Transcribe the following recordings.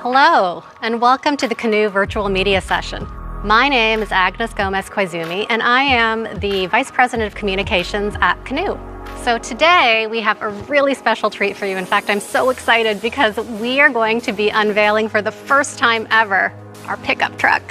Hello, and welcome to the CANOO virtual media session. My name is Agnes Gomez-Koizumi, and I am the Vice President of Communications at CANOO. So today, we have a really special treat for you. In fact, I'm so excited because we are going to be unveiling for the first time ever our pickup truck.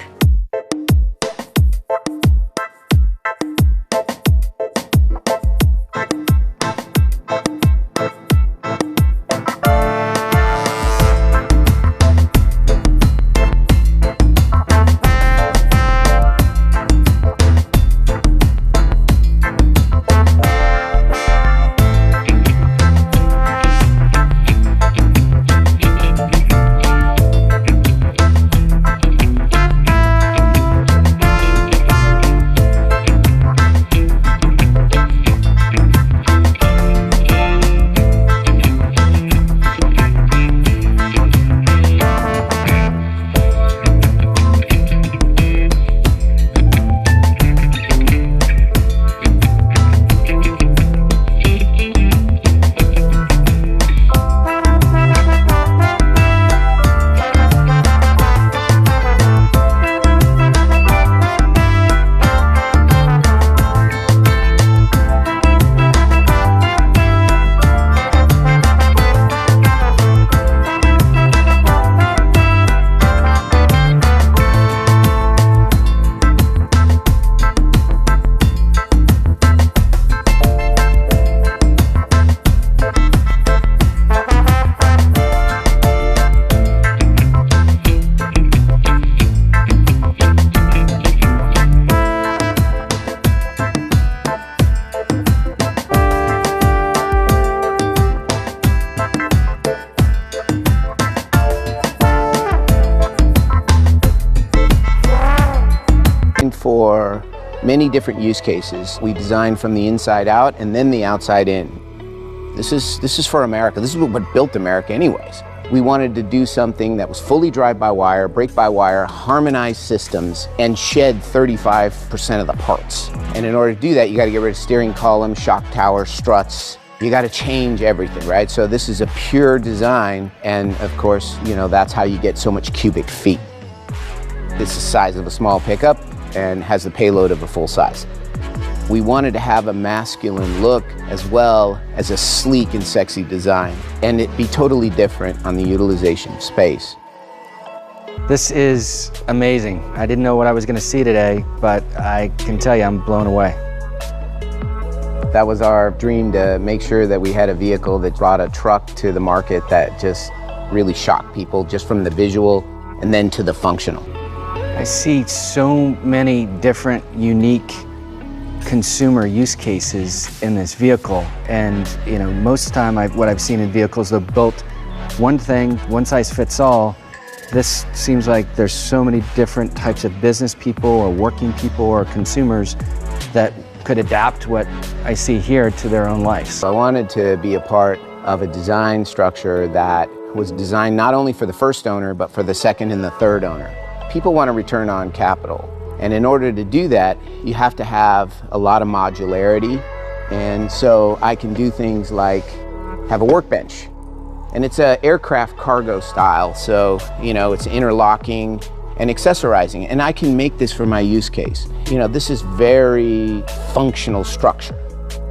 For many different use cases, we designed from the inside out and then the outside in. This is for America. This is what built America anyways. We wanted to do something that was fully drive-by-wire, brake-by-wire, harmonized systems, and shed 35% of the parts. And in order to do that, you got to get rid of steering column, shock tower, struts. You got to change everything, right? So this is a pure design, and of course, you know, that's how you get so much cubic feet. This is the size of a small pickup and has the payload of a full size. We wanted to have a masculine look as well as a sleek and sexy design, and it be totally different on the utilization of space. This is amazing. I didn't know what I was going to see today, but I can tell you I'm blown away. That was our dream, to make sure that we had a vehicle that brought a truck to the market that just really shocked people, just from the visual and then to the functional. I see so many different, unique consumer use cases in this vehicle. And you know, most of the time what I've seen in vehicles, they're built one thing, one size fits all. This seems like there's so many different types of business people or working people or consumers that could adapt what I see here to their own lives. I wanted to be a part of a design structure that was designed not only for the first owner, but for the second and the third owner. People want a return on capital, and in order to do that, you have to have a lot of modularity. And so I can do things like have a workbench, and it's an aircraft cargo style, so you know, it's interlocking and accessorizing, and I can make this for my use case. You know, this is very functional structure.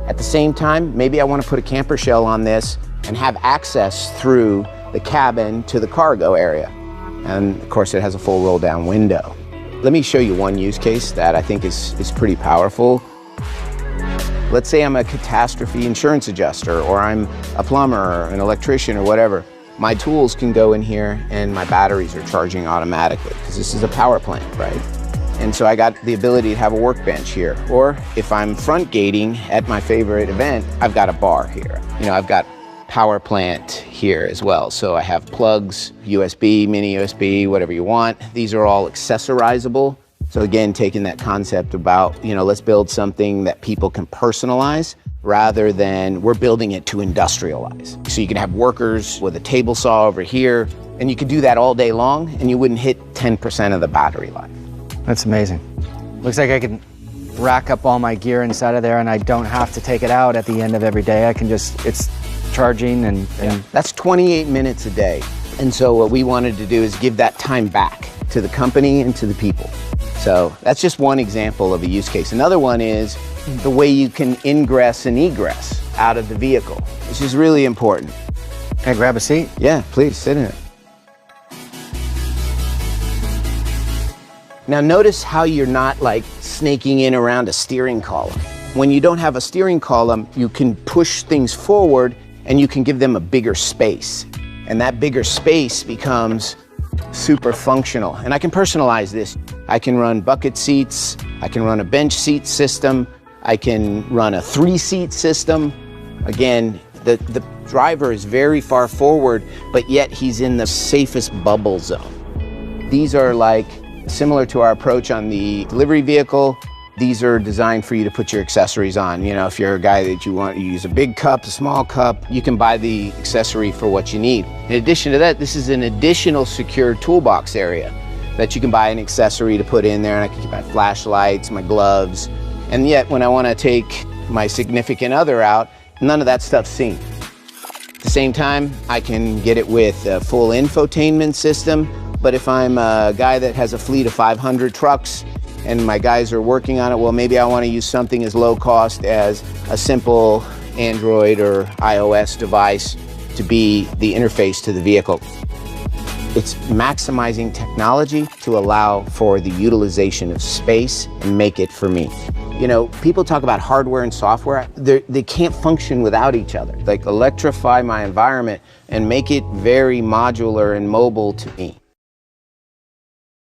At the same time, maybe I want to put a camper shell on this and have access through the cabin to the cargo area. And of course, it has a full roll down window. Let me show you one use case that I think is pretty powerful. Let's say I'm a catastrophe insurance adjuster, or I'm a plumber or an electrician or whatever. My tools can go in here and my batteries are charging automatically because this is a power plant, right? And so I got the ability to have a workbench here. Or if I'm front gating at my favorite event, I've got a bar here. You know, I've got power plant here as well. So I have plugs, USB, mini USB, whatever you want. These are all accessorizable. So again, taking that concept about, you know, let's build something that people can personalize rather than we're building it to industrialize. So you can have workers with a table saw over here, and you could do that all day long and you wouldn't hit 10% of the battery life. That's amazing. Looks like I can rack up all my gear inside of there and I don't have to take it out at the end of every day. I can just, it's charging and That's 28 minutes a day. And so what we wanted to do is give that time back to the company and to the people. So that's just one example of a use case. Another one is the way you can ingress and egress out of the vehicle, which is really important. Can I grab a seat? Yeah, please sit in it. Now notice how you're not like snaking in around a steering column. When you don't have a steering column, you can push things forward and you can give them a bigger space. And that bigger space becomes super functional. And I can personalize this. I can run bucket seats, I can run a bench seat system, I can run a 3-seat system. Again, the driver is very far forward, but yet he's in the safest bubble zone. These are like similar to our approach on the delivery vehicle. These are designed for you to put your accessories on. You know, if you're a guy that you use a big cup, a small cup, you can buy the accessory for what you need. In addition to that, this is an additional secure toolbox area that you can buy an accessory to put in there, and I can keep my flashlights, my gloves, and yet when I want to take my significant other out, none of that stuff's seen. At the same time, I can get it with a full infotainment system, but if I'm a guy that has a fleet of 500 trucks and my guys are working on it, well, maybe I want to use something as low cost as a simple Android or iOS device to be the interface to the vehicle. It's maximizing technology to allow for the utilization of space and make it for me. You know, people talk about hardware and software. They can't function without each other. Like, electrify my environment and make it very modular and mobile to me.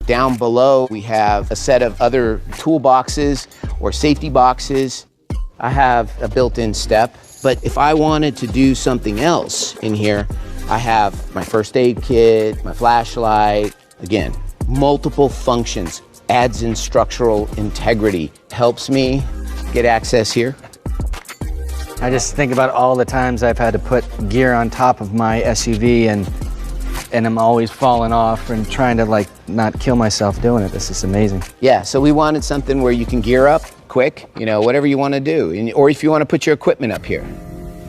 Down below, we have a set of other toolboxes or safety boxes. I have a built-in step, but if I wanted to do something else in here, I have my first aid kit, my flashlight. Again, multiple functions, adds in structural integrity, helps me get access here. I just think about all the times I've had to put gear on top of my SUV and I'm always falling off and trying to like not kill myself doing it. This is amazing. Yeah, so we wanted something where you can gear up quick, you know, whatever you want to do, or if you want to put your equipment up here.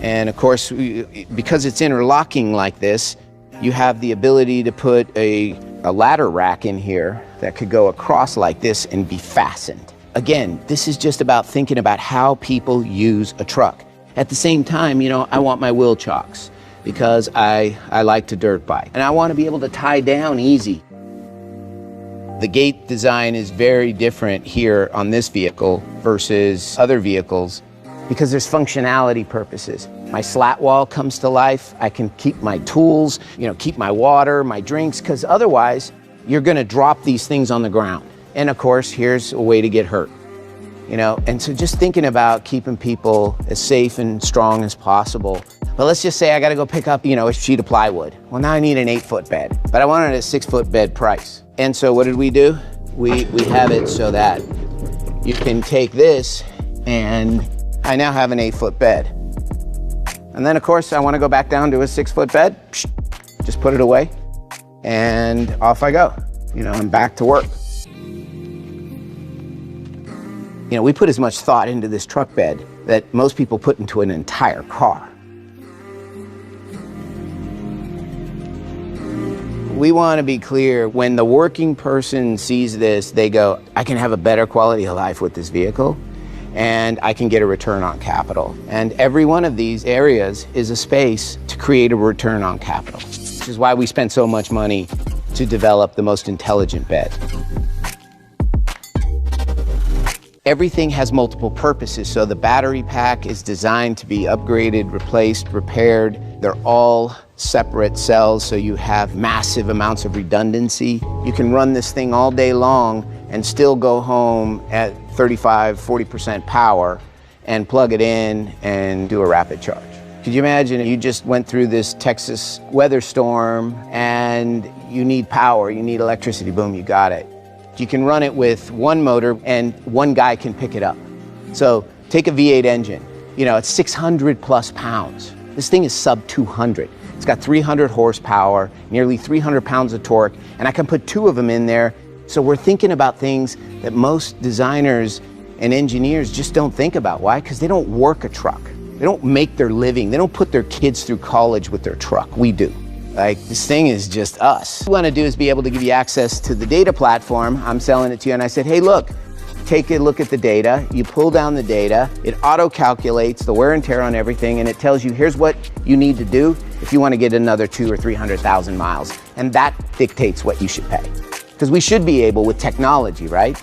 And of course, because it's interlocking like this, you have the ability to put a ladder rack in here that could go across like this and be fastened. Again, this is just about thinking about how people use a truck. At the same time, you know, I want my wheel chocks because I like to dirt bike and I want to be able to tie down easy. The gate design is very different here on this vehicle versus other vehicles because there's functionality purposes. My slat wall comes to life. I can keep my tools, you know, keep my water, my drinks, because otherwise you're going to drop these things on the ground. And of course, here's a way to get hurt, you know, and so just thinking about keeping people as safe and strong as possible. But let's just say I got to go pick up, you know, a sheet of plywood. Well, now I need an 8-foot bed, but I wanted a 6-foot bed price. And so what did we do? We have it so that you can take this and I now have an 8-foot bed. And then of course I want to go back down to a 6-foot bed, just put it away and off I go. You know, I'm back to work. You know, we put as much thought into this truck bed that most people put into an entire car. We want to be clear, when the working person sees this, they go, I can have a better quality of life with this vehicle and I can get a return on capital. And every one of these areas is a space to create a return on capital, which is why we spend so much money to develop the most intelligent bed. Everything has multiple purposes, so the battery pack is designed to be upgraded, replaced, repaired. They're all separate cells, so you have massive amounts of redundancy. You can run this thing all day long and still go home at 35, 40% power and plug it in and do a rapid charge. Could you imagine you just went through this Texas weather storm and you need power, you need electricity, boom, you got it. You can run it with one motor and one guy can pick it up. So take a V8 engine, you know, it's 600 plus pounds. This thing is sub 200. It's got 300 horsepower, nearly 300 pounds of torque, and I can put 2 of them in there. So we're thinking about things that most designers and engineers just don't think about. Why? Because they don't work a truck. They don't make their living. They don't put their kids through college with their truck. We do. Like, this thing is just us. What we want to do is be able to give you access to the data platform. I'm selling it to you, and I said, hey, look, take a look at the data. You pull down the data, it auto-calculates the wear and tear on everything, and it tells you, here's what you need to do if you want to get another 200,000 or 300,000 miles. And that dictates what you should pay. Because we should be able, with technology, right?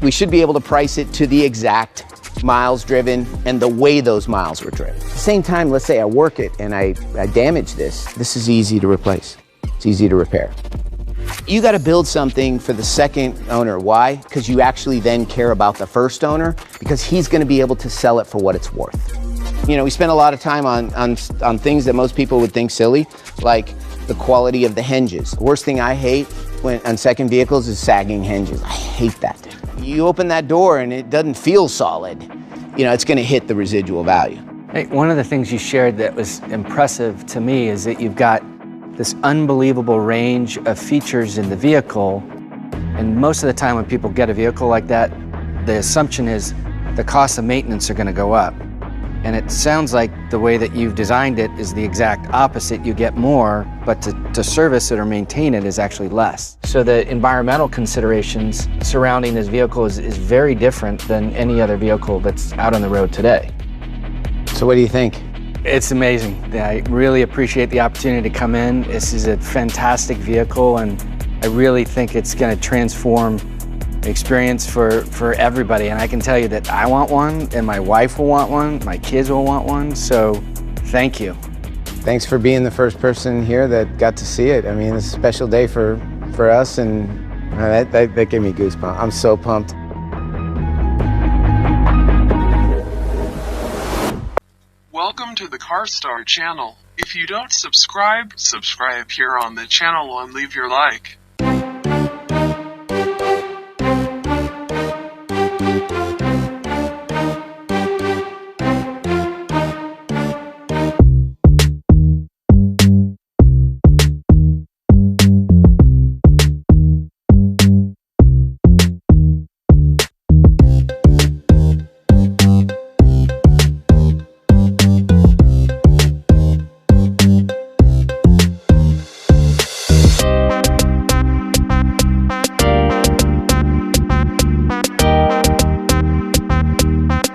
We should be able to price it to the exact miles driven and the way those miles were driven. At the same time, let's say I work it and I damage this is easy to replace. It's easy to repair. You got to build something for the second owner. Why? Because you actually then care about the first owner, because he's going to be able to sell it for what it's worth. You know, we spend a lot of time on things that most people would think silly, like the quality of the hinges. The worst thing I hate on second vehicles is sagging hinges. I hate that. You open that door and it doesn't feel solid, you know, it's going to hit the residual value. Hey, one of the things you shared that was impressive to me is that you've got this unbelievable range of features in the vehicle, and most of the time when people get a vehicle like that, the assumption is the cost of maintenance are going to go up. And it sounds like the way that you've designed it is the exact opposite. You get more, but to service it or maintain it is actually less. So the environmental considerations surrounding this vehicle is very different than any other vehicle that's out on the road today. So what do you think? It's amazing. I really appreciate the opportunity to come in. This is a fantastic vehicle, and I really think it's going to transform experience for everybody. And I can tell you that I want one, and my wife will want one, my kids will want one, so thank you. Thanks for being the first person here that got to see it. I mean, it's a special day for us, and that gave me goosebumps. I'm so pumped. Welcome to the Carwstar channel. If you don't subscribe here on the channel and leave your like.